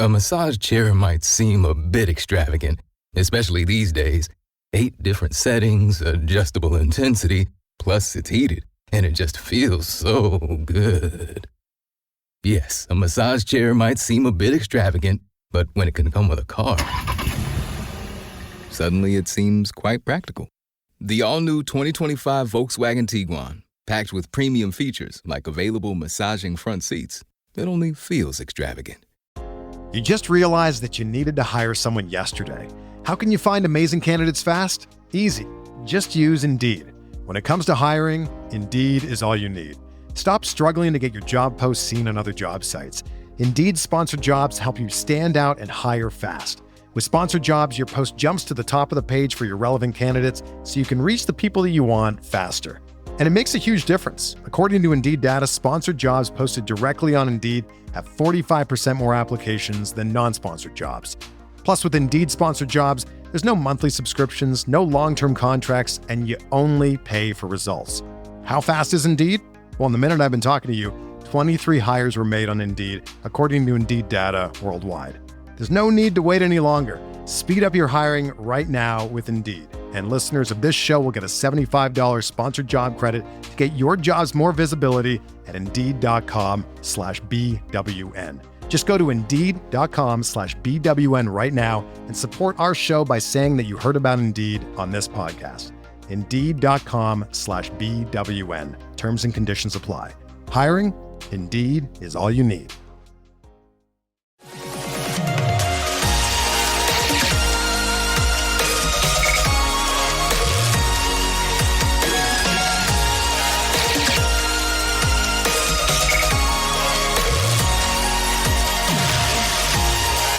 A massage chair might seem a bit extravagant, especially these days. 8 different settings, adjustable intensity, plus it's heated, and it just feels so good. Yes, a massage chair might seem a bit extravagant, but when it can come with a car, suddenly it seems quite practical. The all-new 2025 Volkswagen Tiguan, packed with premium features like available massaging front seats, it only feels extravagant. You just realized that you needed to hire someone yesterday. How can you find amazing candidates fast? Easy. Just use Indeed. When it comes to hiring, Indeed is all you need. Stop struggling to get your job posts seen on other job sites. Indeed's sponsored jobs help you stand out and hire fast. With sponsored jobs, your post jumps to the top of the page for your relevant candidates so you can reach the people that you want faster. And it makes a huge difference. According to Indeed data, sponsored jobs posted directly on Indeed have 45% more applications than non-sponsored jobs. Plus, with Indeed sponsored jobs, there's no monthly subscriptions, no long-term contracts, and you only pay for results. How fast is Indeed? Well, in the minute I've been talking to you, 23 hires were made on Indeed, according to Indeed data worldwide. There's no need to wait any longer. Speed up your hiring right now with Indeed. And listeners of this show will get a $75 sponsored job credit to get your jobs more visibility at Indeed.com/BWN. Just go to Indeed.com/BWN right now and support our show by saying that you heard about Indeed on this podcast. Indeed.com/BWN. Terms and conditions apply. Hiring? Indeed is all you need.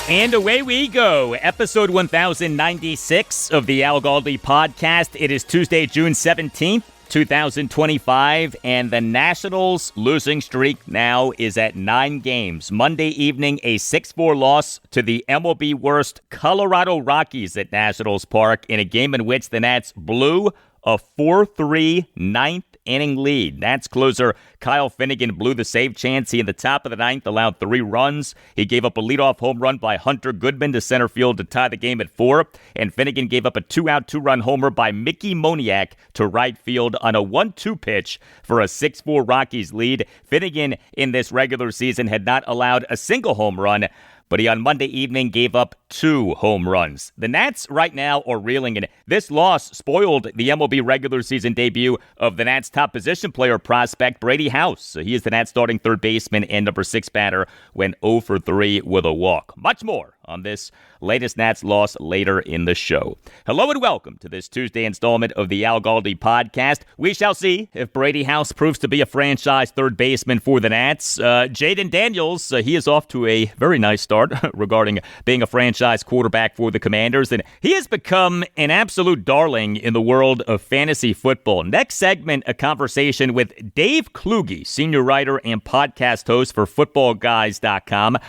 And away we go. Episode 1096 of the Al Galdi podcast. It is Tuesday, June 17th, 2025, and the Nationals' losing streak now is at 9 games. Monday evening, a 6-4 loss to the MLB-worst Colorado Rockies at Nationals Park in a game in which the Nats blew a 4-3 ninth inning lead. Nats closer Kyle Finnegan blew the save chance. He, in the top of the ninth, allowed 3 runs. He gave up a leadoff home run by Hunter Goodman to center field to tie the game at 4. And Finnegan gave up a 2-out, 2-run homer by Mickey Moniak to right field on a 1-2 pitch for a 6-4 Rockies lead. Finnegan in this regular season had not allowed a single home run, but he on Monday evening gave up 2 home runs. The Nats right now are reeling, and this loss spoiled the MLB regular season debut of the Nats' top position player prospect, Brady House. He is the Nats' starting third baseman and number 6 batter, went 0 for 3 with a walk. Much more on this latest Nats loss later in the show. Hello and welcome to this Tuesday installment of the Al Galdi podcast. We shall see if Brady House proves to be a franchise third baseman for the Nats. Jayden Daniels, he is off to a very nice start regarding being a franchise quarterback for the Commanders, and he has become an absolute darling in the world of fantasy football. Next segment, a conversation with Dave Kluge, senior writer and podcast host for Footballguys.com.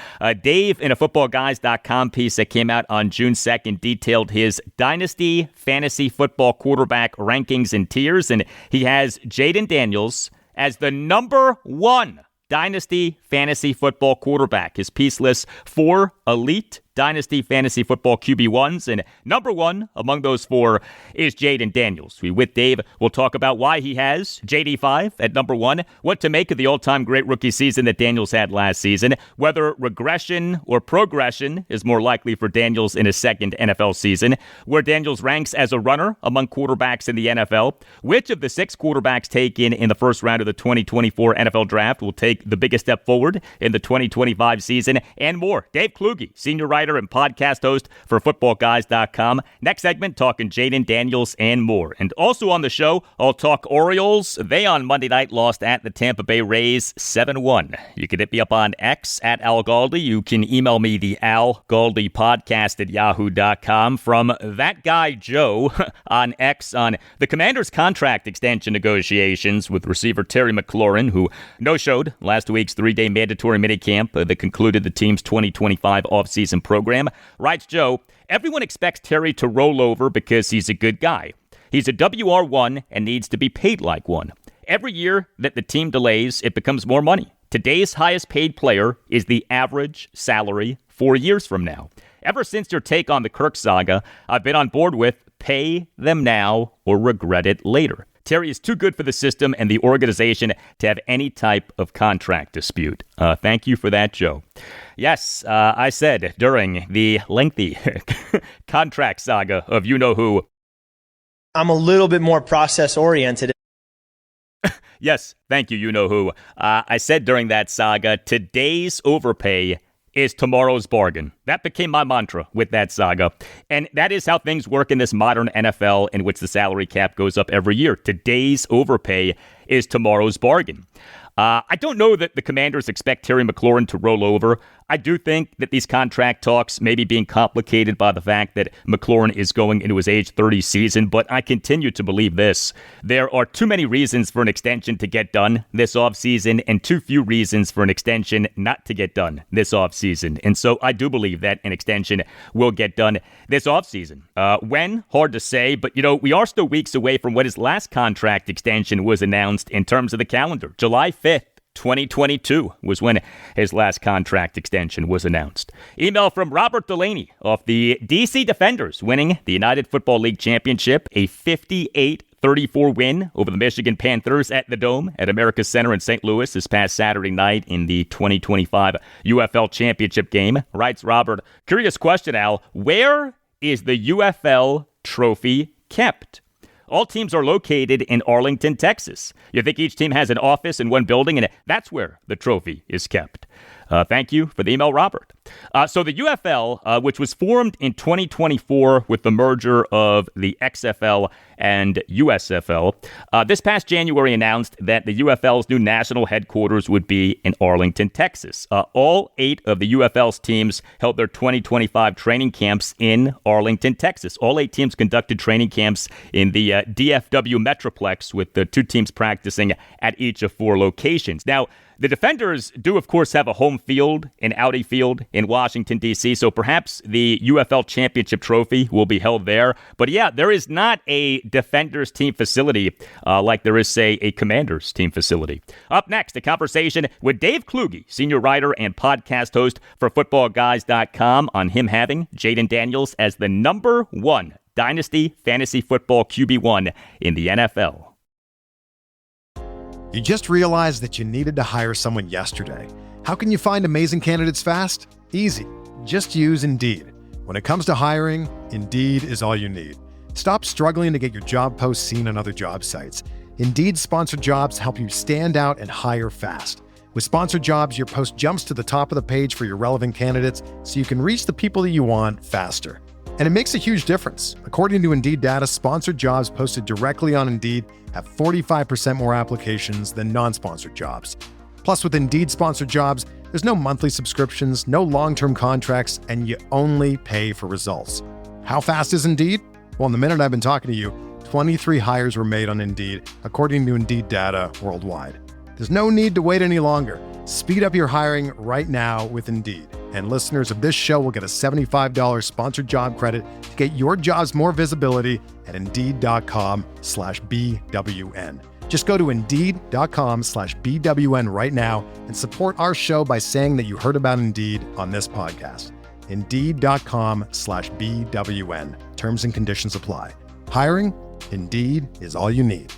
Dave, in a Footballguys.com piece that came out on June 2nd, detailed his dynasty fantasy football quarterback rankings and tiers, and he has Jayden Daniels as the number 1 dynasty fantasy football quarterback. His piece lists 4 elite dynasty fantasy football QB1s, and number 1 among those 4 is Jayden Daniels. With Dave, we'll talk about why he has JD5 at number 1, what to make of the all-time great rookie season that Daniels had last season, whether regression or progression is more likely for Daniels in his second NFL season, where Daniels ranks as a runner among quarterbacks in the NFL, which of the 6 quarterbacks taken in the first round of the 2024 NFL Draft will take the biggest step forward in the 2025 season, and more. Dave Kluge, senior writer and podcast host for Footballguys.com. Next segment, talking Jayden Daniels and more. And also on the show, I'll talk Orioles. They on Monday night lost at the Tampa Bay Rays 7-1. You can hit me up on X at Al Galdi. You can email me the Al Galdi podcast at yahoo.com. From that guy Joe on X on the Commanders' contract extension negotiations with receiver Terry McLaurin, who no-showed last week's 3-day mandatory minicamp that concluded the team's 2025 offseason program. Writes Joe, everyone expects Terry to roll over because he's a good guy. He's a WR1 and needs to be paid like one. Every year that the team delays, it becomes more money. Today's highest paid player is the average salary 4 years from now. Ever since your take on the Kirk saga, I've been on board with pay them now or regret it later. Terry is too good for the system and the organization to have any type of contract dispute. Thank you for that, Joe. Yes, I said during the lengthy contract saga of you-know-who. I'm a little bit more process-oriented. Yes, thank you, you-know-who. I said during that saga, today's overpay is tomorrow's bargain. That became my mantra with that saga. And that is how things work in this modern NFL in which the salary cap goes up every year. Today's overpay is tomorrow's bargain. I don't know that the Commanders expect Terry McLaurin to roll over. I do think that these contract talks may be being complicated by the fact that McLaurin is going into his age 30 season, but I continue to believe this. There are too many reasons for an extension to get done this offseason and too few reasons for an extension not to get done this offseason. And so I do believe that an extension will get done this offseason. When? Hard to say, but we are still weeks away from when his last contract extension was announced in terms of the calendar. July 5th. 2022 was when his last contract extension was announced. Email from Robert Delaney of the DC Defenders winning the United Football League Championship, a 58-34 win over the Michigan Panthers at the Dome at America's Center in St. Louis this past Saturday night in the 2025 UFL Championship game. Writes Robert, curious question, Al, where is the UFL trophy kept? All teams are located in Arlington, Texas. You think each team has an office in one building, and that's where the trophy is kept. Thank you for the email, Robert. So the UFL, which was formed in 2024 with the merger of the XFL and USFL, this past January announced that the UFL's new national headquarters would be in Arlington, Texas. All 8 of the UFL's teams held their 2025 training camps in Arlington, Texas. All 8 teams conducted training camps in the DFW Metroplex, with the 2 teams practicing at each of 4 locations. Now, the Defenders do, of course, have a home field in Audi Field in Washington, D.C., so perhaps the UFL Championship trophy will be held there. But yeah, there is not a Defenders team facility like there is, say, a Commanders team facility. Up next, a conversation with Dave Kluge, senior writer and podcast host for Footballguys.com, on him having Jayden Daniels as the number 1 Dynasty Fantasy Football QB1 in the NFL. You just realized that you needed to hire someone yesterday. How can you find amazing candidates fast? Easy. Just use Indeed. When it comes to hiring, Indeed is all you need. Stop struggling to get your job posts seen on other job sites. Indeed sponsored jobs help you stand out and hire fast. With sponsored jobs, your post jumps to the top of the page for your relevant candidates so you can reach the people that you want faster. And it makes a huge difference. According to Indeed data, sponsored jobs posted directly on Indeed have 45% more applications than non-sponsored jobs. Plus, with Indeed sponsored jobs, there's no monthly subscriptions, no long-term contracts, and you only pay for results. How fast is Indeed? Well, in the minute I've been talking to you, 23 hires were made on Indeed, according to Indeed data worldwide. There's no need to wait any longer. Speed up your hiring right now with Indeed. And listeners of this show will get a $75 sponsored job credit to get your jobs more visibility at Indeed.com/BWN. Just go to Indeed.com/BWN right now and support our show by saying that you heard about Indeed on this podcast. Indeed.com/BWN. Terms and conditions apply. Hiring? Indeed is all you need.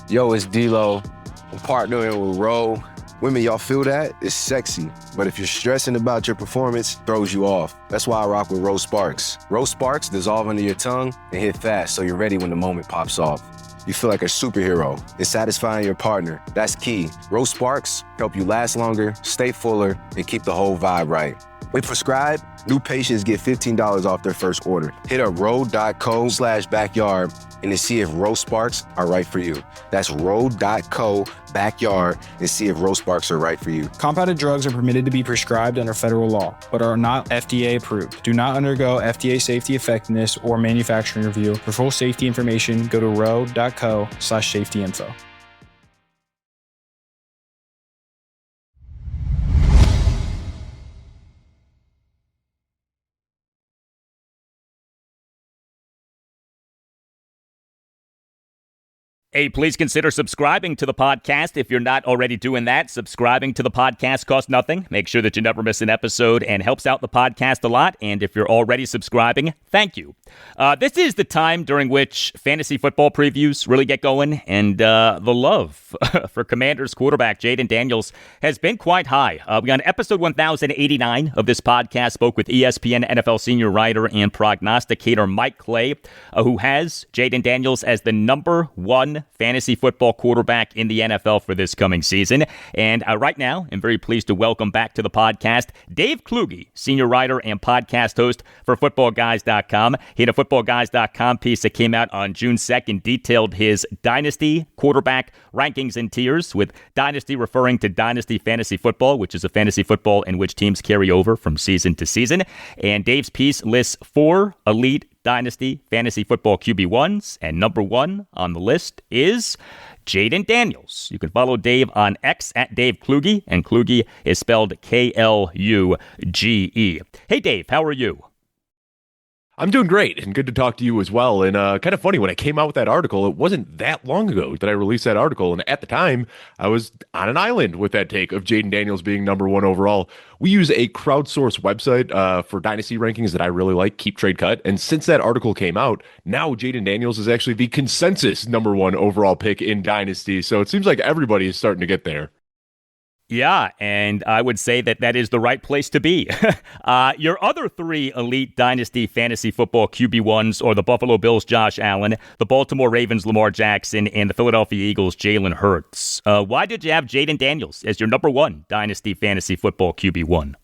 Yo, it's D-Lo. I'm partnering with Ro. Women, y'all feel that? It's sexy. But if you're stressing about your performance, it throws you off. That's why I rock with Rose Sparks. Rose Sparks dissolve under your tongue and hit fast so you're ready when the moment pops off. You feel like a superhero. It's satisfying your partner. That's key. Rose Sparks help you last longer, stay fuller, and keep the whole vibe right. With Prescribe, new patients get $15 off their first order. Hit up ro.co/backyard and to see if Rose Sparks are right for you. That's ro.co/backyard and see if Rose Sparks are right for you. Compounded drugs are permitted to be prescribed under federal law, but are not FDA approved. Do not undergo FDA safety effectiveness or manufacturing review. For full safety information, go to ro.co/safety-info. Hey, please consider subscribing to the podcast if you're not already doing that. Subscribing to the podcast costs nothing. Make sure that you never miss an episode and helps out the podcast a lot. And if you're already subscribing, thank you. This is the time during which fantasy football previews really get going, and the love for Commanders quarterback Jayden Daniels has been quite high. We on episode 1089 of this podcast spoke with ESPN NFL senior writer and prognosticator Mike Clay, who has Jayden Daniels as the number one fantasy football quarterback in the NFL for this coming season. And right now, I'm very pleased to welcome back to the podcast Dave Kluge, senior writer and podcast host for Footballguys.com. He had a Footballguys.com piece that came out on June 2nd, detailed his dynasty quarterback rankings and tiers, with dynasty referring to dynasty fantasy football, which is a fantasy football in which teams carry over from season to season. And Dave's piece lists 4 elite dynasty fantasy football QB1s, and number one on the list is Jayden Daniels. You can follow Dave on X at Dave Kluge, and Kluge is spelled Kluge. Hey Dave, how are you? I'm doing great, and good to talk to you as well. And kind of funny, when I came out with that article, it wasn't that long ago that I released that article. And at the time, I was on an island with that take of Jayden Daniels being number one overall. We use a crowdsourced website for dynasty rankings that I really like, Keep Trade Cut. And since that article came out, now Jayden Daniels is actually the consensus number one overall pick in dynasty. So it seems like everybody is starting to get there. Yeah, and I would say that that is the right place to be. Your other 3 elite dynasty fantasy football QB1s are the Buffalo Bills' Josh Allen, the Baltimore Ravens' Lamar Jackson, and the Philadelphia Eagles' Jalen Hurts. Why did you have Jayden Daniels as your number one dynasty fantasy football QB1?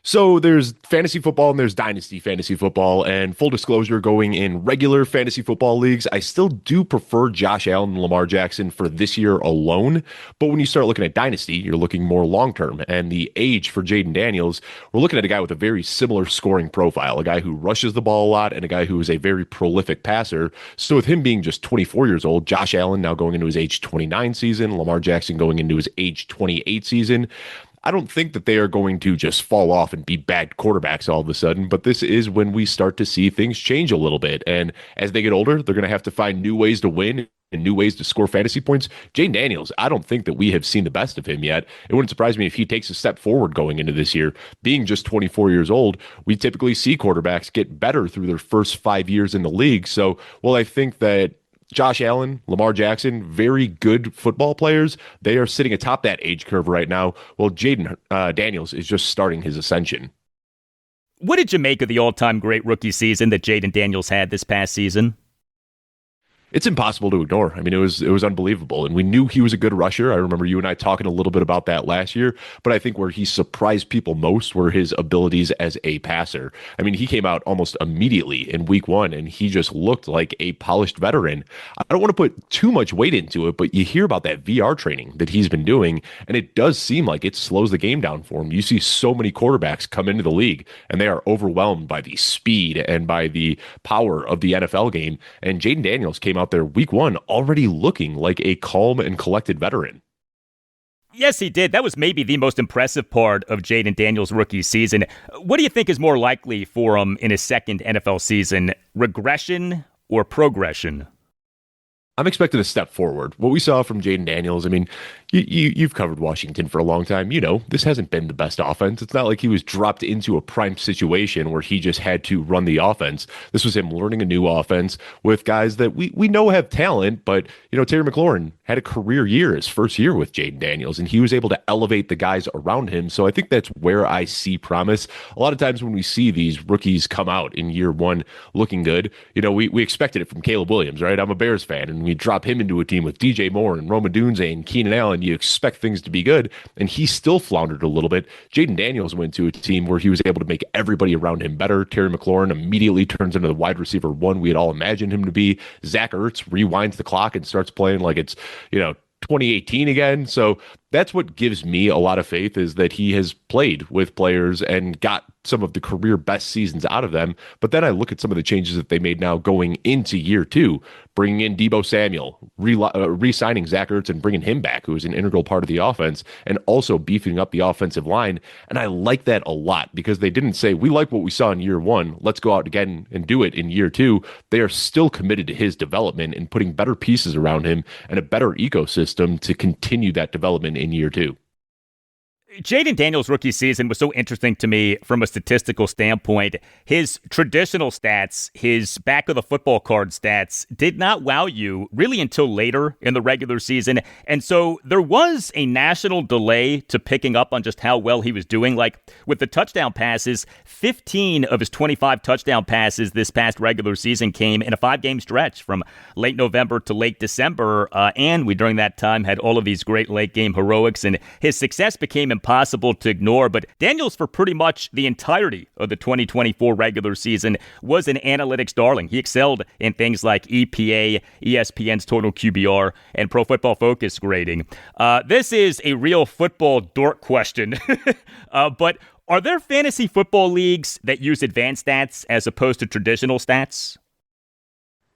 So there's fantasy football and there's dynasty fantasy football, and full disclosure, going in regular fantasy football leagues, I still do prefer Josh Allen and Lamar Jackson for this year alone. But when you start looking at dynasty, you're looking more long-term, and the age for Jayden Daniels, we're looking at a guy with a very similar scoring profile, a guy who rushes the ball a lot and a guy who is a very prolific passer. So with him being just 24 years old, Josh Allen now going into his age 29 season, Lamar Jackson going into his age 28 season, I don't think that they are going to just fall off and be bad quarterbacks all of a sudden, but this is when we start to see things change a little bit. And as they get older, they're going to have to find new ways to win and new ways to score fantasy points. Jayden Daniels, I don't think that we have seen the best of him yet. It wouldn't surprise me if he takes a step forward going into this year. Being just 24 years old, we typically see quarterbacks get better through their first 5 years in the league. So, well, I think that Josh Allen, Lamar Jackson, very good football players. They are sitting atop that age curve right now. Well, Jayden Daniels is just starting his ascension. What did you make of the all-time great rookie season that Jayden Daniels had this past season? It's impossible to ignore. I mean, it was unbelievable. And we knew he was a good rusher. I remember you and I talking a little bit about that last year, but I think where he surprised people most were his abilities as a passer. I mean, he came out almost immediately in week 1, and he just looked like a polished veteran. I don't want to put too much weight into it, but you hear about that VR training that he's been doing, and it does seem like it slows the game down for him. You see so many quarterbacks come into the league, and they are overwhelmed by the speed and by the power of the NFL game. And Jayden Daniels came out there week 1 already looking like a calm and collected veteran. Yes, he did. That was maybe the most impressive part of Jayden Daniels' rookie season. What do you think is more likely for him in his second NFL season, regression or progression? I'm expecting a step forward. What we saw from Jayden Daniels, I mean, you've covered Washington for a long time. You know, this hasn't been the best offense. It's not like he was dropped into a prime situation where he just had to run the offense. This was him learning a new offense with guys that we know have talent, but, you know, Terry McLaurin had a career year, his first year with Jayden Daniels, and he was able to elevate the guys around him. So I think that's where I see promise. A lot of times when we see these rookies come out in year 1 looking good, you know, we expected it from Caleb Williams, right? I'm a Bears fan, and we drop him into a team with DJ Moore and Roma Dunze and Keenan Allen, you expect things to be good, and he still floundered a little bit. Jayden Daniels went to a team where he was able to make everybody around him better. Terry McLaurin immediately turns into the wide receiver 1 we had all imagined him to be. Zach Ertz rewinds the clock and starts playing like it's, you know, 2018 again. So that's what gives me a lot of faith, is that he has played with players and got some of the career best seasons out of them. But then I look at some of the changes that they made now going into year two, bringing in Deebo Samuel, re-signing Zach Ertz and bringing him back, who is an integral part of the offense, and also beefing up the offensive line. And I like that a lot because they didn't say, we like what we saw in year one, let's go out again and do it in year two. They are still committed to his development and putting better pieces around him and a better ecosystem to continue that development in year two. Jayden Daniels' rookie season was so interesting to me from a statistical standpoint. His traditional stats, his back of the football card stats, did not wow you really until later in the regular season. And so there was a national delay to picking up on just how well he was doing. Like with the touchdown passes, 15 of his 25 touchdown passes this past regular season came in a 5-game stretch from late November to late December. And we, during that time, had all of these great late game heroics, and his success became impossible to ignore. But Daniels, for pretty much the entirety of the 2024 regular season, was an analytics darling. He excelled in things like EPA, ESPN's total QBR, and Pro Football Focus grading. This is a real football dork question, but are there fantasy football leagues that use advanced stats as opposed to traditional stats?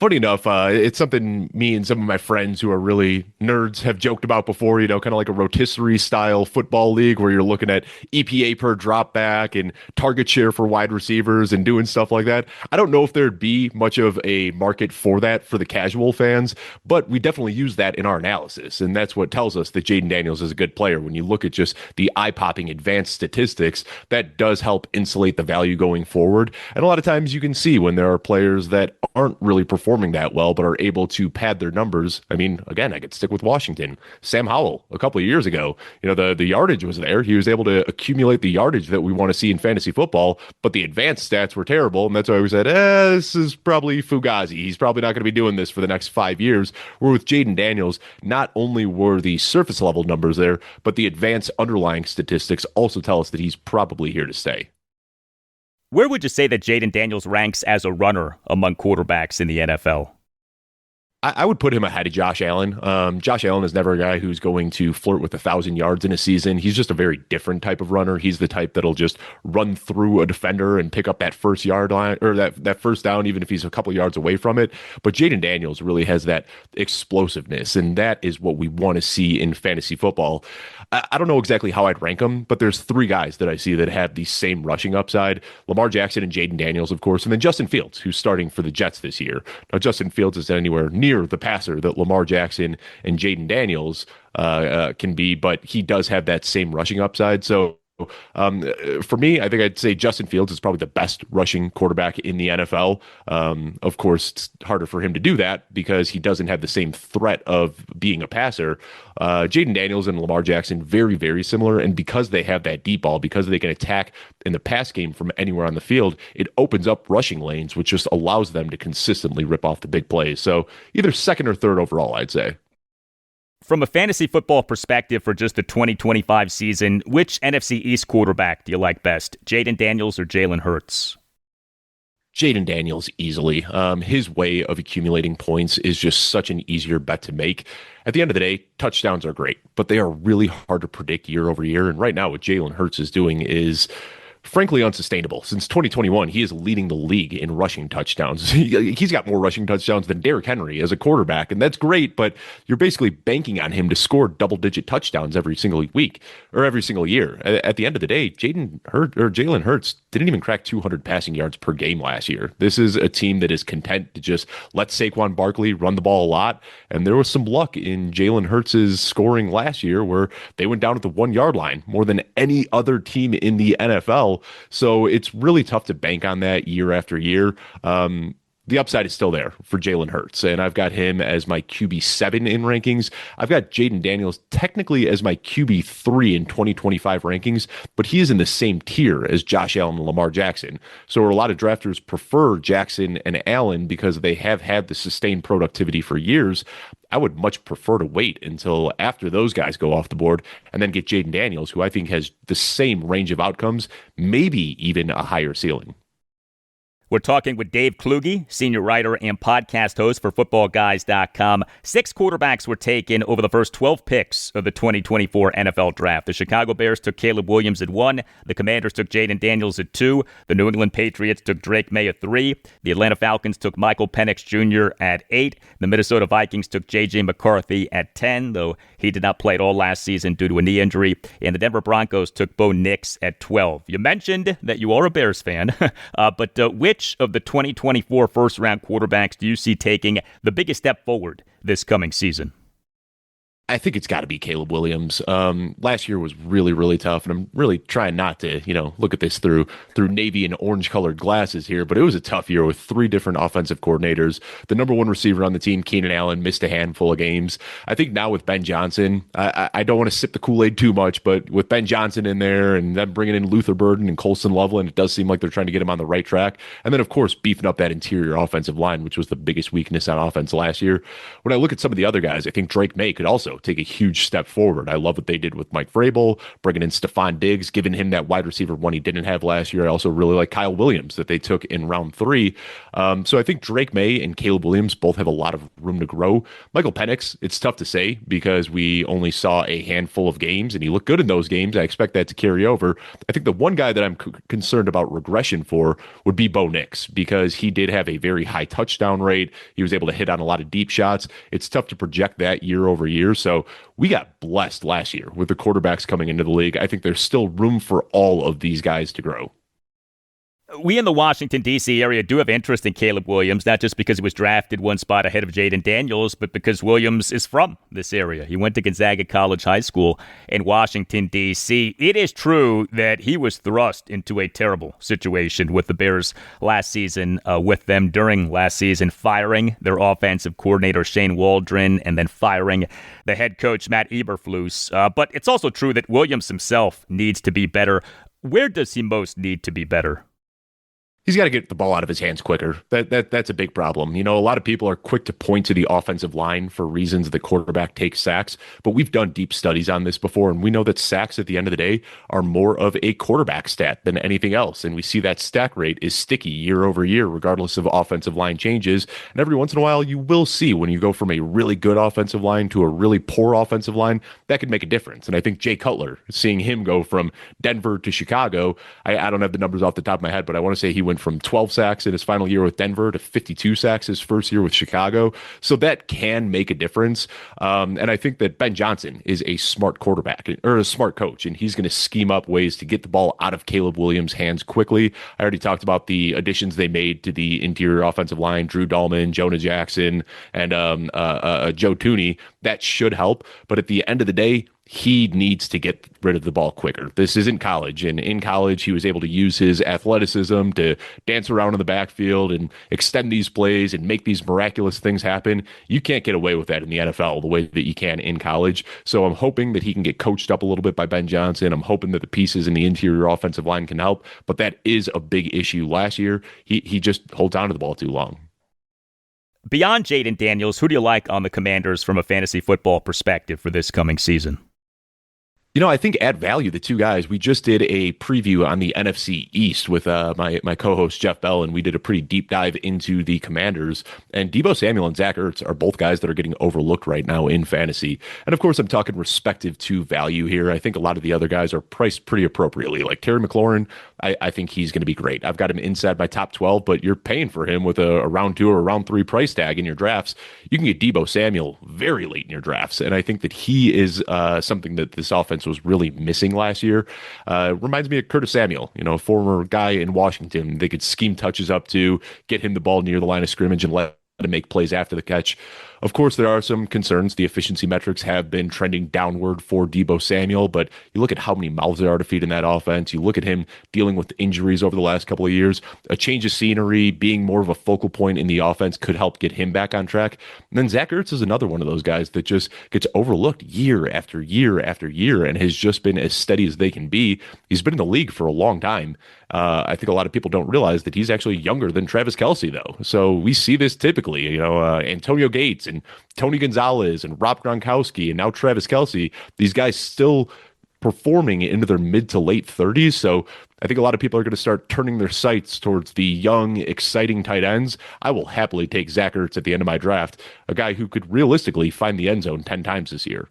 Funny enough, it's something me and some of my friends who are really nerds have joked about before, kind of like a rotisserie style football league where you're looking at EPA per drop back and target share for wide receivers and doing stuff like that. I don't know if there'd be much of a market for that for the casual fans, but we definitely use that in our analysis. And that's what tells us that Jayden Daniels is a good player. When you look at just the eye-popping advanced statistics, that does help insulate the value going forward. And a lot of times you can see when there are players that aren't really performing that well, but are able to pad their numbers. I mean, again, I could stick with Washington. Sam Howell, a couple of years ago, the yardage was there. He was able to accumulate the yardage that we want to see in fantasy football, but the advanced stats were terrible. And that's why we said, this is probably Fugazi. He's probably not going to be doing this for the next 5 years. Where with Jayden Daniels, not only were the surface level numbers there, but the advanced underlying statistics also tell us that he's probably here to stay. Where would you say that Jayden Daniels ranks as a runner among quarterbacks in the NFL? I would put him ahead of Josh Allen. Josh Allen is never a guy who's going to flirt with 1,000 yards in a season. He's just a very different type of runner. He's the type that'll just run through a defender and pick up that first yard line or that first down, even if he's a couple yards away from it. But Jayden Daniels really has that explosiveness, and that is what we want to see in fantasy football. I don't know exactly how I'd rank them, but there's 3 guys that I see that have the same rushing upside. Lamar Jackson and Jayden Daniels, of course, and then Justin Fields, who's starting for the Jets this year. Now, Justin Fields isn't anywhere near the passer that Lamar Jackson and Jayden Daniels can be, but he does have that same rushing upside. So for me, I think I'd say Justin Fields is probably the best rushing quarterback in the NFL. Of course, it's harder for him to do that because he doesn't have the same threat of being a passer. Jayden Daniels and Lamar Jackson, very, very similar. And because they have that deep ball, because they can attack in the pass game from anywhere on the field, it opens up rushing lanes, which just allows them to consistently rip off the big plays. So either second or third overall, I'd say. From a fantasy football perspective for just the 2025 season, which NFC East quarterback do you like best, Jayden Daniels or Jalen Hurts? Jayden Daniels easily. His way of accumulating points is just such an easier bet to make. At the end of the day, touchdowns are great, but they are really hard to predict year over year. And right now what Jalen Hurts is doing is frankly unsustainable. Since 2021, he is leading the league in rushing touchdowns. He's got more rushing touchdowns than Derrick Henry as a quarterback, and that's great, but you're basically banking on him to score double-digit touchdowns every single week or every single year. At the end of the day, Jalen Hurts didn't even crack 200 passing yards per game last year. This is a team that is content to just let Saquon Barkley run the ball a lot, and there was some luck in Jalen Hurts' scoring last year where they went down at the 1-yard line more than any other team in the NFL. So it's really tough to bank on that year after year. The upside is still there for Jalen Hurts, and I've got him as my QB7 in rankings. I've got Jayden Daniels technically as my QB3 in 2025 rankings, but he is in the same tier as Josh Allen and Lamar Jackson. So a lot of drafters prefer Jackson and Allen because they have had the sustained productivity for years. I would much prefer to wait until after those guys go off the board and then get Jayden Daniels, who I think has the same range of outcomes, maybe even a higher ceiling. We're talking with Dave Kluge, senior writer and podcast host for Footballguys.com. 6 quarterbacks were taken over the first 12 picks of the 2024 NFL Draft. The Chicago Bears took Caleb Williams at 1. The Commanders took Jayden Daniels at 2. The New England Patriots took Drake May at 3. The Atlanta Falcons took Michael Penix Jr. at 8. The Minnesota Vikings took J.J. McCarthy at 10, though he did not play at all last season due to a knee injury. And the Denver Broncos took Bo Nix at 12. You mentioned that you are a Bears fan, but which of the 2024 first-round quarterbacks do you see taking the biggest step forward this coming season? I think it's got to be Caleb Williams. Last year was really, really tough, and I'm really trying not to, look at this through navy and orange-colored glasses here, but it was a tough year with 3 different offensive coordinators. The number 1 receiver on the team, Keenan Allen, missed a handful of games. I think now with Ben Johnson, I don't want to sip the Kool-Aid too much, but with Ben Johnson in there and then bringing in Luther Burden and Colson Loveland, it does seem like they're trying to get him on the right track. And then, of course, beefing up that interior offensive line, which was the biggest weakness on offense last year. When I look at some of the other guys, I think Drake May could also take a huge step forward. I love what they did with Mike Vrabel, bringing in Stephon Diggs, giving him that wide receiver one he didn't have last year. I also really like Kyle Williams that they took in round 3. So I think Drake May and Caleb Williams both have a lot of room to grow. Michael Penix, it's tough to say because we only saw a handful of games and he looked good in those games. I expect that to carry over. I think the one guy that I'm concerned about regression for would be Bo Nix because he did have a very high touchdown rate. He was able to hit on a lot of deep shots. It's tough to project that year over year. So we got blessed last year with the quarterbacks coming into the league. I think there's still room for all of these guys to grow. We in the Washington, D.C. area do have interest in Caleb Williams, not just because he was drafted 1 spot ahead of Jayden Daniels, but because Williams is from this area. He went to Gonzaga College High School in Washington, D.C. It is true that he was thrust into a terrible situation with the Bears last season, with them during last season firing their offensive coordinator, Shane Waldron, and then firing the head coach, Matt Eberflus. But it's also true that Williams himself needs to be better. Where does he most need to be better? He's got to get the ball out of his hands quicker. That's a big problem. A lot of people are quick to point to the offensive line for reasons the quarterback takes sacks, but we've done deep studies on this before, and we know that sacks at the end of the day are more of a quarterback stat than anything else, and we see that stack rate is sticky year over year, regardless of offensive line changes, and every once in a while you will see when you go from a really good offensive line to a really poor offensive line, that could make a difference, and I think Jay Cutler, seeing him go from Denver to Chicago, I don't have the numbers off the top of my head, but I want to say he went from 12 sacks in his final year with Denver to 52 sacks his first year with Chicago. So that can make a difference. And I think that Ben Johnson is a smart quarterback or a smart coach, and he's going to scheme up ways to get the ball out of Caleb Williams' hands quickly. I already talked about the additions they made to the interior offensive line, Drew Dahlman, Jonah Jackson, and Joe Thuney. That should help. But at the end of the day, he needs to get rid of the ball quicker. This isn't college. And in college, he was able to use his athleticism to dance around in the backfield and extend these plays and make these miraculous things happen. You can't get away with that in the NFL the way that you can in college. So I'm hoping that he can get coached up a little bit by Ben Johnson. I'm hoping that the pieces in the interior offensive line can help. But that is a big issue last year. He just holds on to the ball too long. Beyond Jayden Daniels, who do you like on the Commanders from a fantasy football perspective for this coming season? I think at value, the 2 guys, we just did a preview on the NFC East with my co-host Jeff Bell, and we did a pretty deep dive into the Commanders. And Deebo Samuel and Zach Ertz are both guys that are getting overlooked right now in fantasy. And of course, I'm talking respective to value here. I think a lot of the other guys are priced pretty appropriately. Like Terry McLaurin, I think he's going to be great. I've got him inside my top 12, but you're paying for him with a round 2 or a round 3 price tag in your drafts. You can get Deebo Samuel very late in your drafts. And I think that he is something that this offense was really missing last year. Reminds me of Curtis Samuel, a former guy in Washington. They could scheme touches up to get him the ball near the line of scrimmage and let him make plays after the catch. Of course, there are some concerns. The efficiency metrics have been trending downward for Deebo Samuel, but you look at how many mouths there are to feed in that offense. You look at him dealing with injuries over the last couple of years. A change of scenery, being more of a focal point in the offense could help get him back on track. And then Zach Ertz is another one of those guys that just gets overlooked year after year after year and has just been as steady as they can be. He's been in the league for a long time. I think a lot of people don't realize that he's actually younger than Travis Kelce, though. So we see this typically, Antonio Gates and Tony Gonzalez and Rob Gronkowski and now Travis Kelce. These guys still performing into their mid to late 30s. So I think a lot of people are going to start turning their sights towards the young, exciting tight ends. I will happily take Zach Ertz at the end of my draft, a guy who could realistically find the end zone 10 times this year.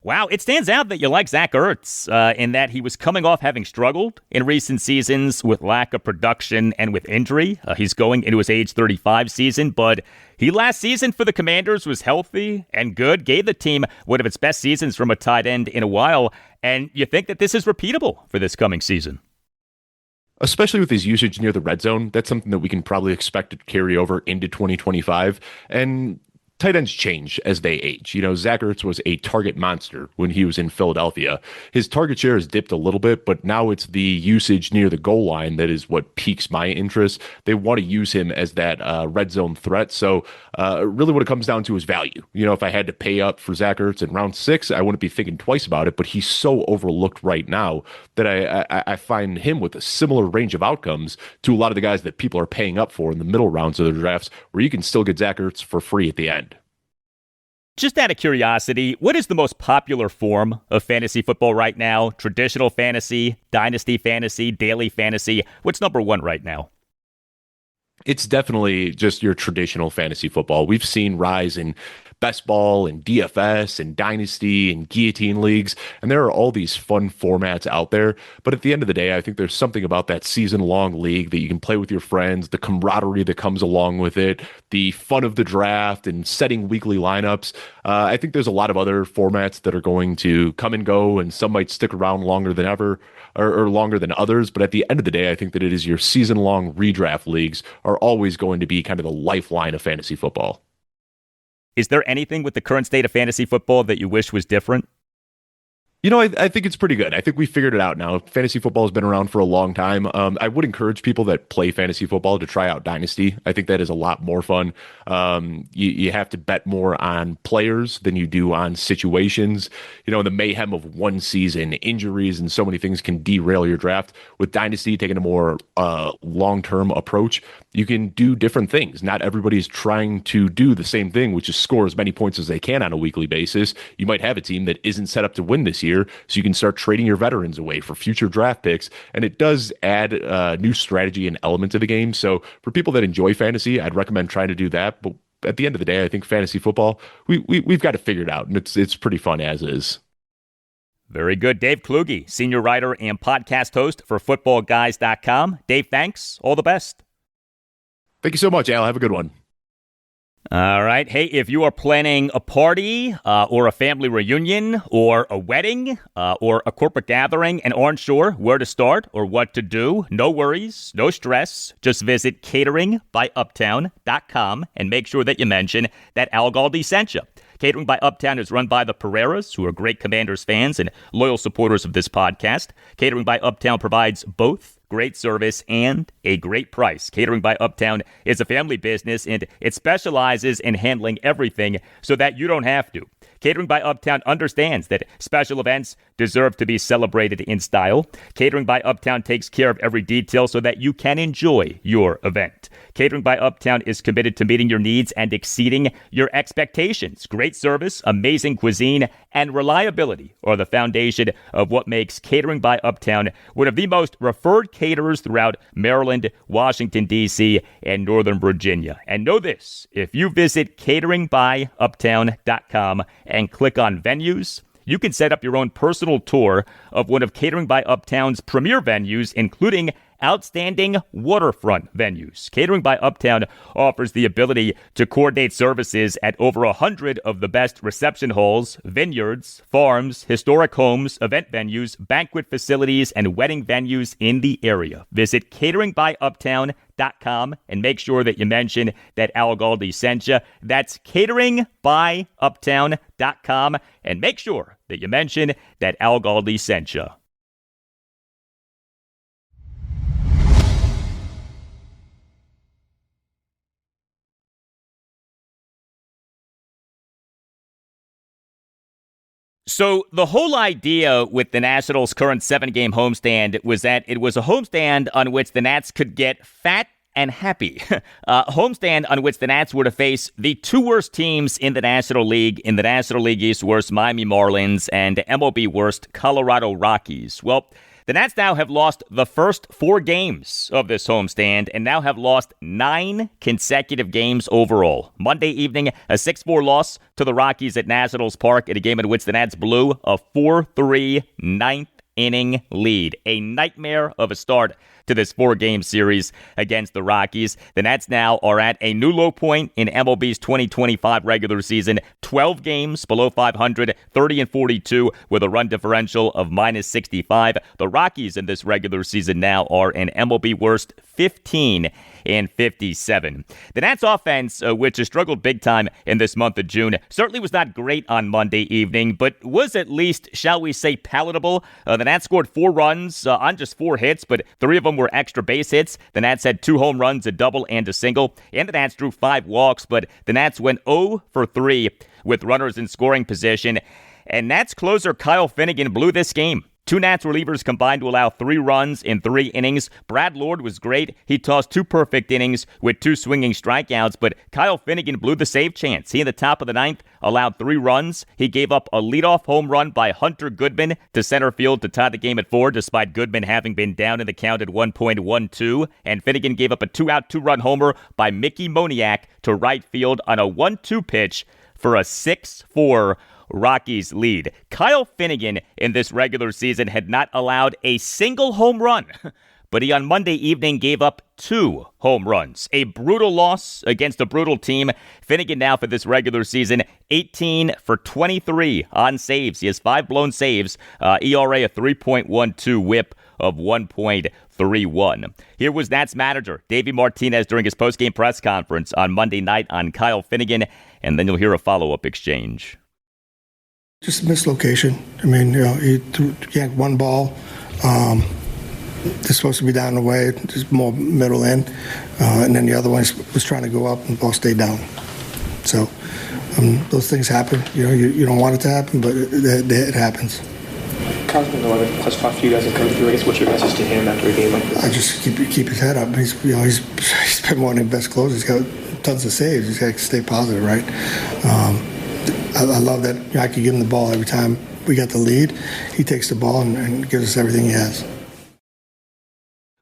Wow, it stands out that you like Zach Ertz in that he was coming off having struggled in recent seasons with lack of production and with injury. He's going into his age 35 season, but he last season for the Commanders was healthy and good, gave the team one of its best seasons from a tight end in a while, and you think that this is repeatable for this coming season? Especially with his usage near the red zone, that's something that we can probably expect to carry over into 2025. And tight ends change as they age. Zach Ertz was a target monster when he was in Philadelphia. His target share has dipped a little bit, but now it's the usage near the goal line that is what piques my interest. They want to use him as that red zone threat. So really what it comes down to is value. If I had to pay up for Zach Ertz in round 6, I wouldn't be thinking twice about it, but he's so overlooked right now that I find him with a similar range of outcomes to a lot of the guys that people are paying up for in the middle rounds of the drafts, where you can still get Zach Ertz for free at the end. Just out of curiosity, what is the most popular form of fantasy football right now? Traditional fantasy, dynasty fantasy, daily fantasy? What's number one right now? It's definitely just your traditional fantasy football. We've seen rise in best ball and DFS and dynasty and guillotine leagues, and there are all these fun formats out there. But at the end of the day, I think there's something about that season-long league that you can play with your friends, the camaraderie that comes along with it, the fun of the draft and setting weekly lineups. I think there's a lot of other formats that are going to come and go, and some might stick around longer than ever or longer than others. But at the end of the day, I think that it is your season-long redraft leagues are always going to be kind of the lifeline of fantasy football. Is there anything with the current state of fantasy football that you wish was different? I think it's pretty good. I think we figured it out now. Fantasy football has been around for a long time. I would encourage people that play fantasy football to try out Dynasty. I think that is a lot more fun. You have to bet more on players than you do on situations. The mayhem of one season, injuries, and so many things can derail your draft. With Dynasty, taking a more long-term approach, you can do different things. Not everybody's trying to do the same thing, which is score as many points as they can on a weekly basis. You might have a team that isn't set up to win this year, so you can start trading your veterans away for future draft picks, and it does add new strategy and element to the game. So for people that enjoy fantasy, I'd recommend trying to do that. But at the end of the day, I think fantasy football, we've got to figure it out, and it's pretty fun as is. Very good. Dave Kluge, senior writer and podcast host for Footballguys.com. Dave, thanks. All the best. Thank you so much, Al. Have a good one. All right. Hey, if you are planning a party or a family reunion or a wedding or a corporate gathering and aren't sure where to start or what to do, no worries, no stress. Just visit cateringbyuptown.com and make sure that you mention that Al Galdi sent you. Catering by Uptown is run by the Pereiras, who are great Commanders fans and loyal supporters of this podcast. Catering by Uptown provides both great service and a great price. Catering by Uptown is a family business, and it specializes in handling everything so that you don't have to. Catering by Uptown understands that special events deserve to be celebrated in style. Catering by Uptown takes care of every detail so that you can enjoy your event. Catering by Uptown is committed to meeting your needs and exceeding your expectations. Great service, amazing cuisine, and reliability are the foundation of what makes Catering by Uptown one of the most referred caterers throughout Maryland, Washington, D.C., and Northern Virginia. And know this, if you visit cateringbyuptown.com and click on venues, you can set up your own personal tour of one of Catering by Uptown's premier venues, including outstanding waterfront venues. Catering by Uptown offers the ability to coordinate services at over 100 of the best reception halls, vineyards, farms, historic homes, event venues, banquet facilities, and wedding venues in the area. Visit cateringbyuptown.com and make sure that you mention that Al Galdi sent you. That's cateringbyuptown.com and make sure that you mention that Al Galdi sent you. So the whole idea with the Nationals' current 7-game homestand was that it was a homestand on which the Nats could get fat and happy. Homestand on which the Nats were to face the two worst teams in the National League East, worst Miami Marlins and MLB-worst Colorado Rockies. Well, the Nats now have lost the first 4 games of this homestand and now have lost 9 consecutive games overall. Monday evening, a 6-4 loss to the Rockies at Nationals Park in a game in which the Nats blew a 4-3 ninth-inning lead. A nightmare of a start to this 4-game series against the Rockies. The Nats now are at a new low point in MLB's 2025 regular season. 12 games below 500, 30-42 with a run differential of -65. The Rockies in this regular season now are an MLB-worst 15-57. The Nats offense, which has struggled big time in this month of June, certainly was not great on Monday evening, but was at least, shall we say, palatable. The Nats scored 4 runs on just 4 hits, but 3 of them were extra base hits. The Nats had 2 home runs, a double and a single, and the Nats drew 5 walks, but the Nats went 0 for 3 with runners in scoring position, and Nats closer Kyle Finnegan blew this game. 2 Nats relievers combined to allow 3 runs in 3 innings. Brad Lord was great. He tossed 2 perfect innings with 2 swinging strikeouts, but Kyle Finnegan blew the save chance. He, in the top of the 9th, allowed 3 runs. He gave up a leadoff home run by Hunter Goodman to center field to tie the game at 4, despite Goodman having been down in the count at 1.12. And Finnegan gave up a 2-out, 2-run homer by Mickey Moniak to right field on a 1-2 pitch for a 6-4 Rockies lead. Kyle Finnegan in this regular season had not allowed a single home run, but he on Monday evening gave up 2 home runs. A brutal loss against a brutal team. Finnegan now for this regular season, 18 for 23 on saves. He has 5 blown saves, ERA a 3.12, whip of 1.31. Here was Nats manager Davey Martinez during his postgame press conference on Monday night on Kyle Finnegan, and then you'll hear a follow-up exchange. Just a mislocation. I mean, he yanked one ball. It's supposed to be down the way, just more middle end. And then the other one was trying to go up and the ball stayed down. So those things happen. You don't want it to happen, but it happens. Kyle's been 11+5 for you guys and come through. I guess what's your message to him after a game like this? I just keep his head up. He's been one of the best closers. He's got tons of saves. He's got to stay positive, right? I love that I could give him the ball every time we got the lead. He takes the ball and gives us everything he has.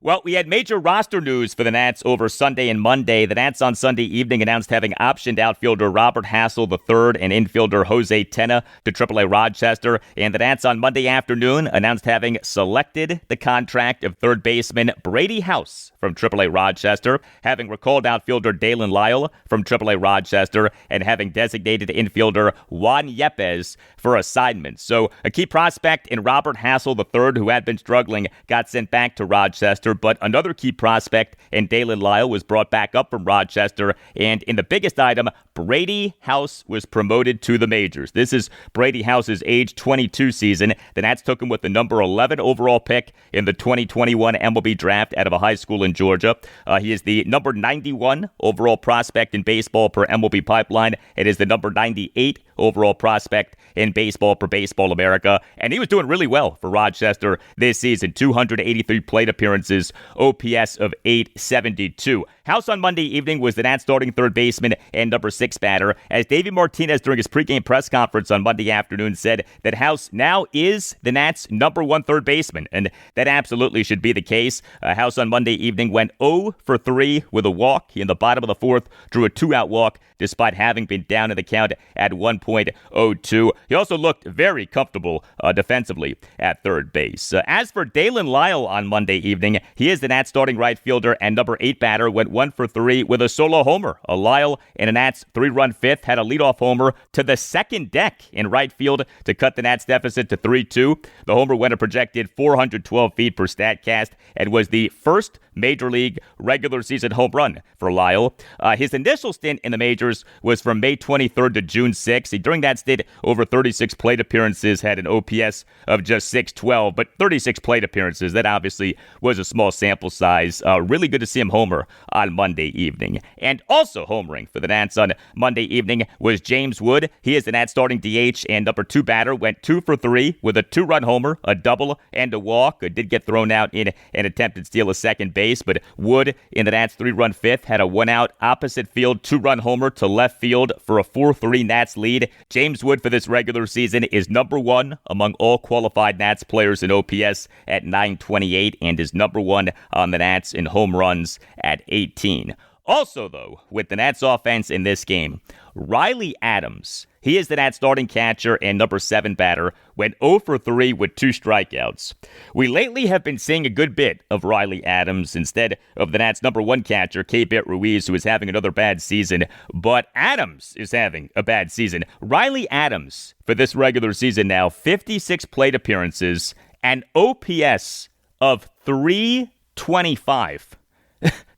Well, we had major roster news for the Nats over Sunday and Monday. The Nats on Sunday evening announced having optioned outfielder Robert Hassel III and infielder Jose Tena to AAA Rochester. And the Nats on Monday afternoon announced having selected the contract of third baseman Brady House from AAA Rochester, having recalled outfielder Dalen Lyle from AAA Rochester, and having designated infielder Juan Yepes for assignment. So a key prospect in Robert Hassel III, who had been struggling, got sent back to Rochester. But another key prospect in Dalen Lyle was brought back up from Rochester. And in the biggest item, Brady House was promoted to the majors. This is Brady House's age 22 season. The Nats took him with the number 11 overall pick in the 2021 MLB draft out of a high school in Georgia. He is the number 91 overall prospect in baseball per MLB Pipeline. It is the number 98 overall prospect in baseball per Baseball America. And he was doing really well for Rochester this season. 283 plate appearances, OPS of 872. House on Monday evening was the Nats starting third baseman and number 6 batter, as Davey Martinez during his pregame press conference on Monday afternoon said that House now is the Nats' number 1 third baseman, and that absolutely should be the case. House on Monday evening went 0 for 3 with a walk. He, in the bottom of the 4th, drew a 2-out walk despite having been down in the count at 1.02. He also looked very comfortable defensively at third base. As for Dalen Lyle on Monday evening, he is the Nats starting right fielder and number 8 batter, went 1 for 3 with a solo homer. Lyle in a Nats 3-run 5th had a leadoff homer to the second deck in right field to cut the Nats deficit to 3-2. The homer went a projected 412 feet per StatCast and was the first Major League regular season home run for Lyle. His initial stint in the majors was from May 23rd to June 6th. He during that stint, over 36 plate appearances, had an OPS of just 612, but 36 plate appearances, that obviously was a small sample size. Really good to see him homer on Monday evening. And also homering for the Nats on Monday evening was James Wood. He is the Nats starting DH and number 2 batter, went 2 for 3 with a 2-run homer, a double, and a walk. Did get thrown out in an attempted steal of second base, but Wood in the Nats 3-run fifth had a 1-out opposite field 2-run homer to left field for a 4-3 Nats lead. James Wood for this regular season is number 1 among all qualified Nats players in OPS at 928 and is number 1 on the Nats in home runs at 18. Also, though, with the Nats offense in this game, Riley Adams, he is the Nats starting catcher and number 7 batter, went 0 for 3 with 2 strikeouts. We lately have been seeing a good bit of Riley Adams instead of the Nats number 1 catcher, Keibert Ruiz, who is having another bad season. But Adams is having a bad season. Riley Adams, for this regular season now, 56 plate appearances, and OPS of 325.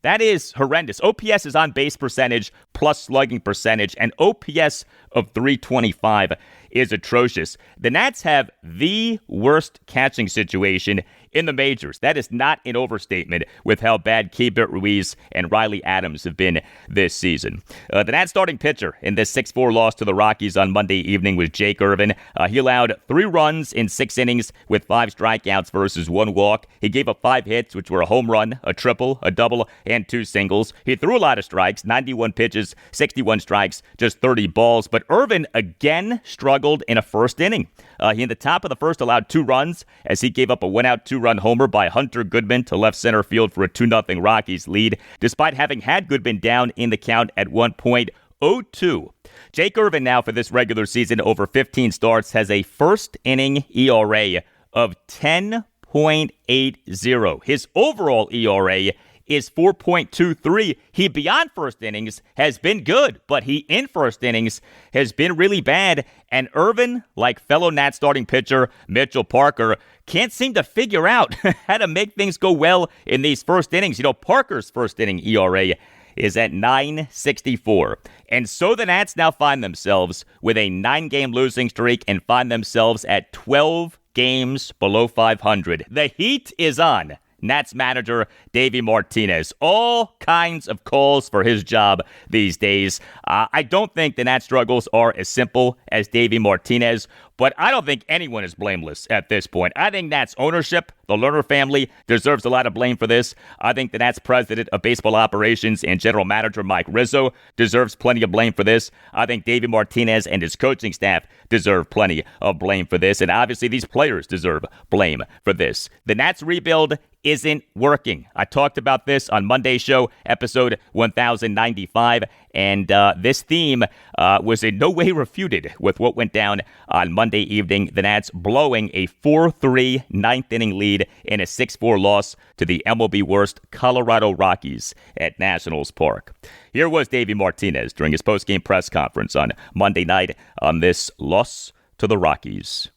That is horrendous. OPS is on base percentage plus slugging percentage, and OPS of 325 is atrocious. The Nats have the worst catching situation in the majors. That is not an overstatement with how bad Keibert Ruiz and Riley Adams have been this season. The Nats starting pitcher in this 6-4 loss to the Rockies on Monday evening was Jake Irvin. He allowed 3 runs in 6 innings with 5 strikeouts versus 1 walk. He gave up 5 hits, which were a home run, a triple, a double, and 2 singles. He threw a lot of strikes, 91 pitches, 61 strikes, just 30 balls. But Irvin again struggled in a first inning. He in the top of the first allowed 2 runs as he gave up a 1-out 2-run homer by Hunter Goodman to left center field for a 2-0 Rockies lead, despite having had Goodman down in the count at 1.02. Jake Irvin now for this regular season over 15 starts has a first inning ERA of 10.80. His overall ERA is 4.23. He beyond first innings has been good, but he in first innings has been really bad. And Irvin, like fellow Nats starting pitcher Mitchell Parker, can't seem to figure out how to make things go well in these first innings. You know, Parker's first inning ERA is at 9.64. And so the Nats now find themselves with a 9-game losing streak and find themselves at 12 games below 500. The heat is on Nats manager Davey Martinez. All kinds of calls for his job these days. I don't think the Nats struggles are as simple as Davey Martinez, but I don't think anyone is blameless at this point. I think Nats ownership, the Lerner family, deserves a lot of blame for this. I think the Nats president of baseball operations and general manager Mike Rizzo deserves plenty of blame for this. I think Davey Martinez and his coaching staff deserve plenty of blame for this. And obviously these players deserve blame for this. The Nats rebuild isn't working. I talked about this on Monday's show, episode 1095, and this theme was in no way refuted with what went down on Monday evening. The Nats blowing a 4-3 ninth-inning lead in a 6-4 loss to the MLB-worst Colorado Rockies at Nationals Park. Here was Davey Martinez during his post-game press conference on Monday night on this loss to the Rockies.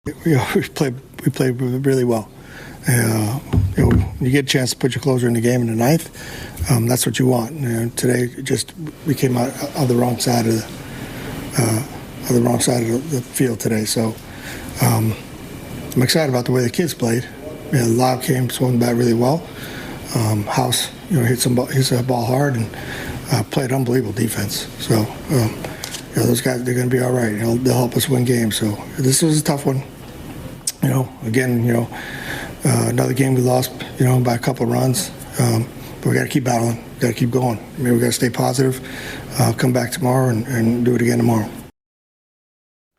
We played really well. You get a chance to put your closer in the game in the ninth. That's what you want. Today, we came out on the wrong side of the field today. So I'm excited about the way the kids played. Lob came, swung back really well. House, hit the ball hard and played unbelievable defense. So those guys, they're going to be all right. They'll help us win games. So this was a tough one. Another game we lost, by a couple of runs. But we got to keep battling. We got to keep going. We got to stay positive, come back tomorrow and do it again tomorrow.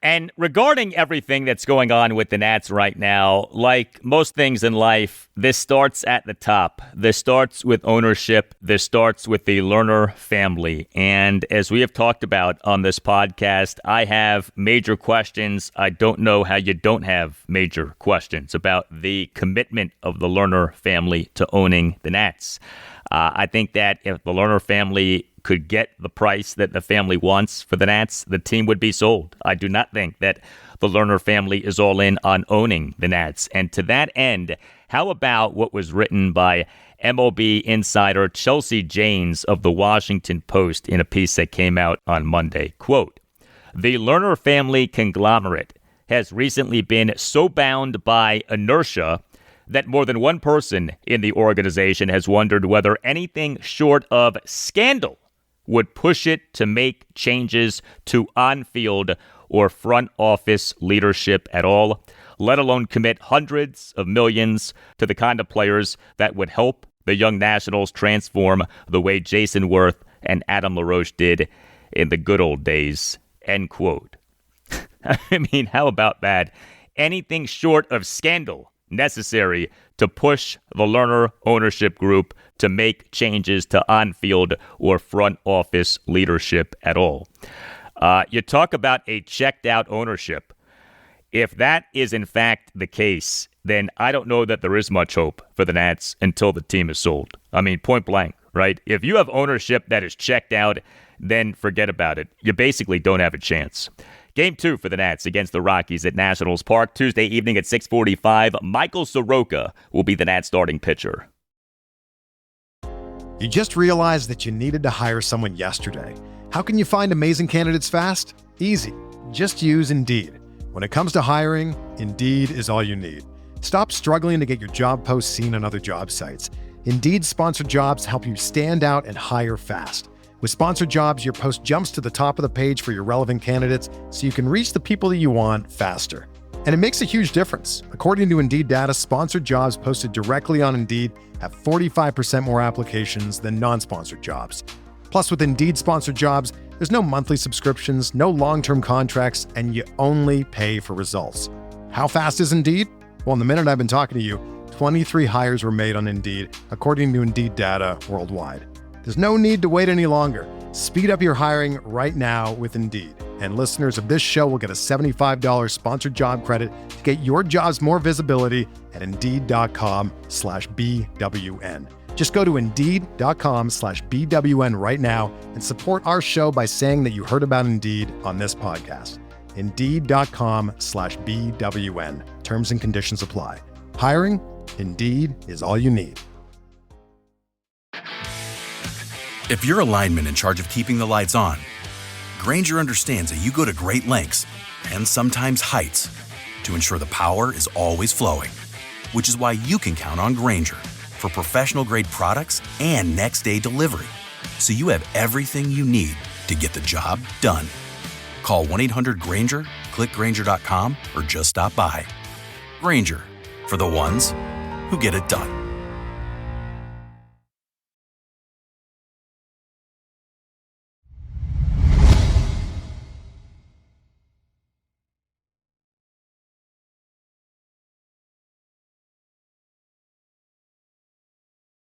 And regarding everything that's going on with the Nats right now, like most things in life, this starts at the top. This starts with ownership. This starts with the Lerner family. And as we have talked about on this podcast, I have major questions. I don't know how you don't have major questions about the commitment of the Lerner family to owning the Nats. I think that if the Lerner family could get the price that the family wants for the Nats, the team would be sold. I do not think that the Lerner family is all in on owning the Nats. And to that end, how about what was written by MLB insider Chelsea Janes of the Washington Post in a piece that came out on Monday? Quote, The Lerner family conglomerate has recently been so bound by inertia that more than one person in the organization has wondered whether anything short of scandal would push it to make changes to on-field or front office leadership at all, let alone commit hundreds of millions to the kind of players that would help the young Nationals transform the way Jason Worth and Adam LaRoche did in the good old days, end quote. I mean, how about that? Anything short of scandal necessary to push the Lerner ownership group to make changes to on-field or front office leadership at all. You talk about a checked-out ownership. If that is in fact the case, then I don't know that there is much hope for the Nats until the team is sold. I mean, point blank, right? If you have ownership that is checked out, then forget about it. You basically don't have a chance. Game 2 for the Nats against the Rockies at Nationals Park Tuesday evening at 6:45. Michael Soroka will be the Nats starting pitcher. You just realized that you needed to hire someone yesterday. How can you find amazing candidates fast? Easy. Just use Indeed. When it comes to hiring, Indeed is all you need. Stop struggling to get your job posts seen on other job sites. Indeed sponsored jobs help you stand out and hire fast. With sponsored jobs, your post jumps to the top of the page for your relevant candidates so you can reach the people that you want faster. And it makes a huge difference. According to Indeed data, sponsored jobs posted directly on Indeed have 45% more applications than non-sponsored jobs. Plus, with Indeed sponsored jobs, there's no monthly subscriptions, no long-term contracts, and you only pay for results. How fast is Indeed? Well, in the minute I've been talking to you, 23 hires were made on Indeed, according to Indeed data worldwide. There's no need to wait any longer. Speed up your hiring right now with Indeed. And listeners of this show will get a $75 sponsored job credit to get your jobs more visibility at Indeed.com/BWN. Just go to Indeed.com/BWN right now and support our show by saying that you heard about Indeed on this podcast. Indeed.com/BWN. Terms and conditions apply. Hiring? Indeed is all you need. If you're a lineman in charge of keeping the lights on, Grainger understands that you go to great lengths and sometimes heights to ensure the power is always flowing, which is why you can count on Grainger for professional-grade products and next-day delivery, so you have everything you need to get the job done. Call 1-800-GRAINGER, click Grainger.com, or just stop by. Grainger, for the ones who get it done.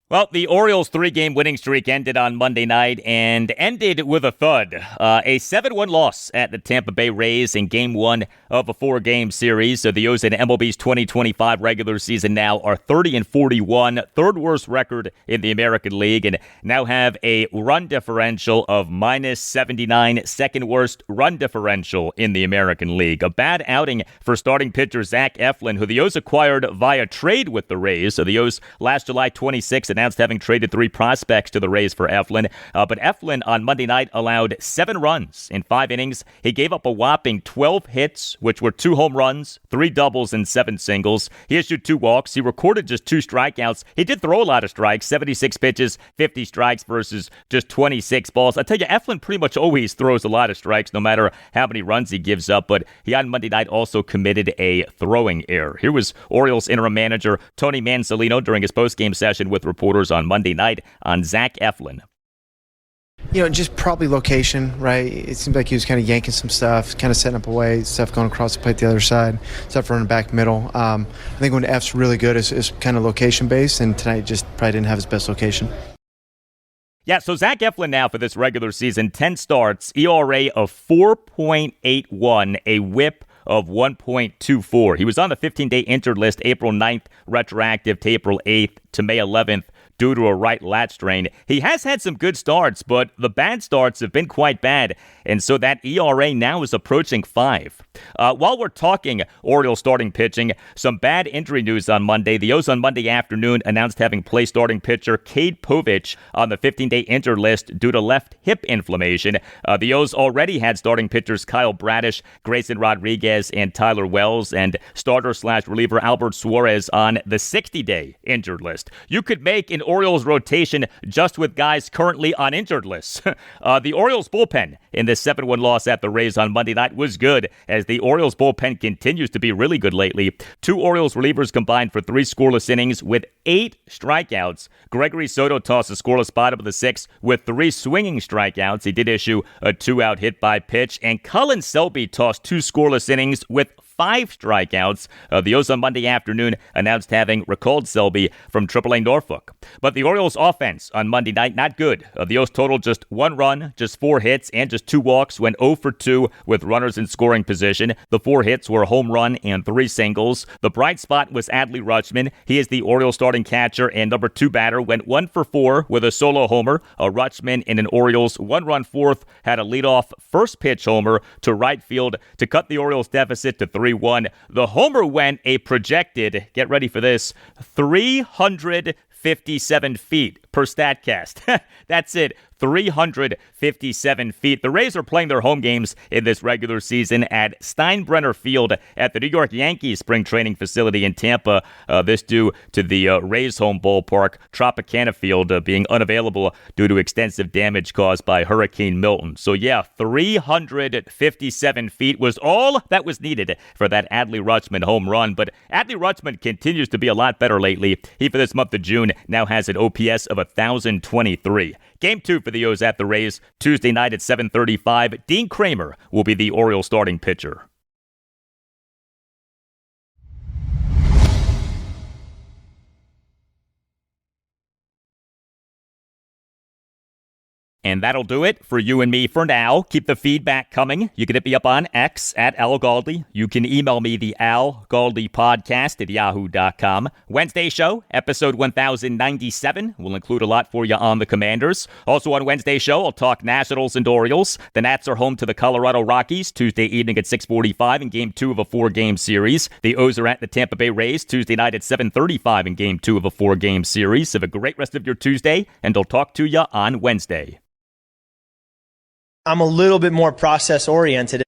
Well, the Orioles' 3-game winning streak ended on Monday night and ended with a thud. A 7-1 loss at the Tampa Bay Rays in Game 1 of a 4-game series. So the O's in MLB's 2025 regular season now are 30-41, third worst record in the American League, and now have a run differential of -79, second worst run differential in the American League. A bad outing for starting pitcher Zach Eflin, who the O's acquired via trade with the Rays. So the O's last July 26th announced having traded 3 prospects to the Rays for Eflin. But Eflin on Monday night allowed 7 runs in 5 innings. He gave up a whopping 12 hits, which were 2 home runs, 3 doubles, and 7 singles. He issued 2 walks. He recorded just 2 strikeouts. He did throw a lot of strikes, 76 pitches, 50 strikes versus just 26 balls. I tell you, Eflin pretty much always throws a lot of strikes, no matter how many runs he gives up. But he on Monday night also committed a throwing error. Here was Orioles interim manager Tony Mansolino during his postgame session with reporters on Monday night on Zach Eflin. Just probably location, right? It seemed like he was kind of yanking some stuff, kind of setting up away, stuff going across the plate the other side, stuff running back middle. I think when F's really good, it's kind of location-based, and tonight just probably didn't have his best location. Yeah, so Zach Eflin now for this regular season, 10 starts, ERA of 4.81, a whip of 1.24. He was on the 15-day injured list April 9th, retroactive to April 8th to May 11th, due to a right lat strain. He has had some good starts, but the bad starts have been quite bad, and so that ERA now is approaching 5. While we're talking Orioles starting pitching, some bad injury news on Monday. The O's on Monday afternoon announced having placed starting pitcher Cade Povich on the 15-day injured list due to left hip inflammation. The O's already had starting pitchers Kyle Bradish, Grayson Rodriguez, and Tyler Wells, and starter/reliever Albert Suarez on the 60-day injured list. You could make an Orioles rotation just with guys currently on injured lists. The Orioles bullpen in this 7-1 loss at the Rays on Monday night was good, as the Orioles bullpen continues to be really good lately. 2 Orioles relievers combined for 3 scoreless innings with 8 strikeouts. Gregory Soto tossed a scoreless bottom of the 6th with 3 swinging strikeouts. He did issue a 2-out hit by pitch, and Cullen Selby tossed 2 scoreless innings with 5 strikeouts. The O's on Monday afternoon announced having recalled Selby from AAA Norfolk. But the Orioles offense on Monday night, not good. The O's totaled just 1 run, just 4 hits, and just 2 walks, went 0 for 2 with runners in scoring position. The 4 hits were a home run and 3 singles. The bright spot was Adley Rutschman. He is the Orioles starting catcher and number 2 batter, went 1 for 4 with a solo homer. Rutschman in an Orioles 1-run 4th had a leadoff first pitch homer to right field to cut the Orioles deficit to 3-1. The homer went a projected, get ready for this, 357 feet per StatCast. That's it. 357 feet. The Rays are playing their home games in this regular season at Steinbrenner Field at the New York Yankees spring training facility in Tampa. This due to the Rays home ballpark, Tropicana Field, being unavailable due to extensive damage caused by Hurricane Milton. So yeah, 357 feet was all that was needed for that Adley Rutschman home run. But Adley Rutschman continues to be a lot better lately. He, for this month of June, now has an OPS of 1,023. Game 2 for the O's at the Rays, Tuesday night at 7:35. Dean Kramer will be the Orioles starting pitcher. And that'll do it for you and me for now. Keep the feedback coming. You can hit me up on X at Al Galdi. You can email me the Al Galdi podcast at yahoo.com. Wednesday show, episode 1097. We'll include a lot for you on the Commanders. Also on Wednesday show, I'll talk Nationals and Orioles. The Nats are home to the Colorado Rockies Tuesday evening at 6:45 in Game 2 of a 4-game series. The O's are at the Tampa Bay Rays Tuesday night at 7:35 in Game 2 of a 4-game series. Have a great rest of your Tuesday, and I'll talk to you on Wednesday. I'm a little bit more process oriented.